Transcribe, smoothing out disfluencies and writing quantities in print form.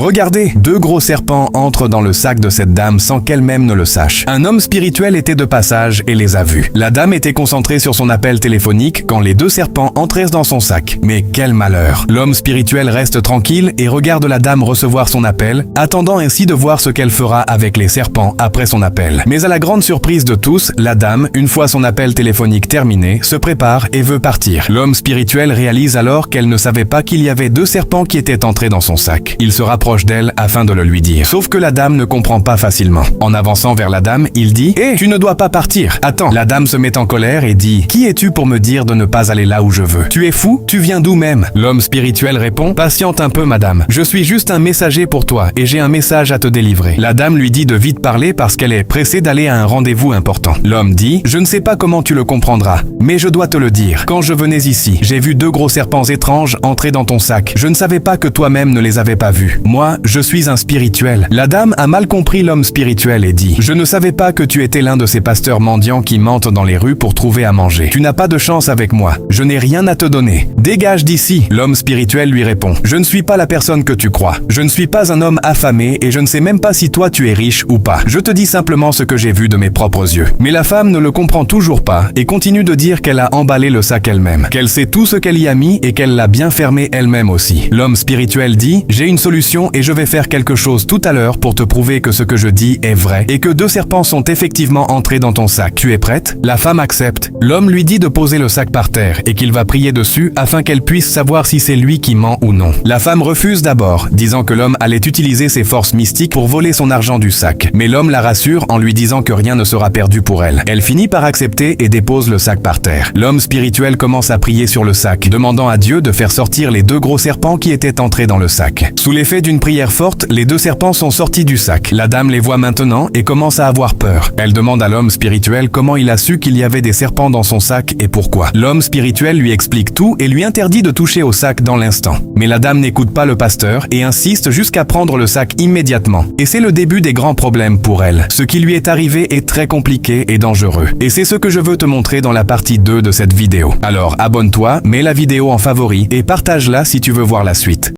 Regardez, deux gros serpents entrent dans le sac de cette dame sans qu'elle-même ne le sache. Un homme spirituel était de passage et les a vus. La dame était concentrée sur son appel téléphonique quand les deux serpents entrèrent dans son sac. Mais quel malheur! L'homme spirituel reste tranquille et regarde la dame recevoir son appel, attendant ainsi de voir ce qu'elle fera avec les serpents après son appel. Mais à la grande surprise de tous, la dame, une fois son appel téléphonique terminé, se prépare et veut partir. L'homme spirituel réalise alors qu'elle ne savait pas qu'il y avait deux serpents qui étaient entrés dans son sac. Il se rapproche d'elle afin de le lui dire. Sauf que la dame ne comprend pas facilement. En avançant vers la dame, il dit « Hé, tu ne dois pas partir. Attends !» La dame se met en colère et dit « Qui es-tu pour me dire de ne pas aller là où je veux? Tu es fou? Tu viens d'où même ?» L'homme spirituel répond « Patiente un peu, madame. Je suis juste un messager pour toi et j'ai un message à te délivrer. » La dame lui dit de vite parler parce qu'elle est pressée d'aller à un rendez-vous important. L'homme dit « Je ne sais pas comment tu le comprendras, mais je dois te le dire. Quand je venais ici, j'ai vu deux gros serpents étranges entrer dans ton sac. Je ne savais pas que toi-même ne les avais pas vus. Moi, je suis un spirituel. » La dame a mal compris l'homme spirituel et dit « Je ne savais pas que tu étais l'un de ces pasteurs mendiants qui mentent dans les rues pour trouver à manger. Tu n'as pas de chance avec moi. Je n'ai rien à te donner. Dégage d'ici. » L'homme spirituel lui répond « Je ne suis pas la personne que tu crois. Je ne suis pas un homme affamé et je ne sais même pas si toi tu es riche ou pas. Je te dis simplement ce que j'ai vu de mes propres yeux. » Mais la femme ne le comprend toujours pas et continue de dire qu'elle a emballé le sac elle-même, qu'elle sait tout ce qu'elle y a mis et qu'elle l'a bien fermé elle-même aussi. L'homme spirituel dit « J'ai une solution et je vais faire quelque chose tout à l'heure pour te prouver que ce que je dis est vrai et que deux serpents sont effectivement entrés dans ton sac. Tu es prête ?» La femme accepte. L'homme lui dit de poser le sac par terre et qu'il va prier dessus afin qu'elle puisse savoir si c'est lui qui ment ou non. La femme refuse d'abord, disant que l'homme allait utiliser ses forces mystiques pour voler son argent du sac. Mais l'homme la rassure en lui disant que rien ne sera perdu pour elle. Elle finit par accepter et dépose le sac par terre. L'homme spirituel commence à prier sur le sac, demandant à Dieu de faire sortir les deux gros serpents qui étaient entrés dans le sac. Sous l'effet d'une prière forte, les deux serpents sont sortis du sac. La dame les voit maintenant et commence à avoir peur. Elle demande à l'homme spirituel comment il a su qu'il y avait des serpents dans son sac et pourquoi. L'homme spirituel lui explique tout et lui interdit de toucher au sac dans l'instant. Mais la dame n'écoute pas le pasteur et insiste jusqu'à prendre le sac immédiatement. Et c'est le début des grands problèmes pour elle. Ce qui lui est arrivé est très compliqué et dangereux. Et c'est ce que je veux te montrer dans la partie 2 de cette vidéo. Alors abonne-toi, mets la vidéo en favori et partage-la si tu veux voir la suite.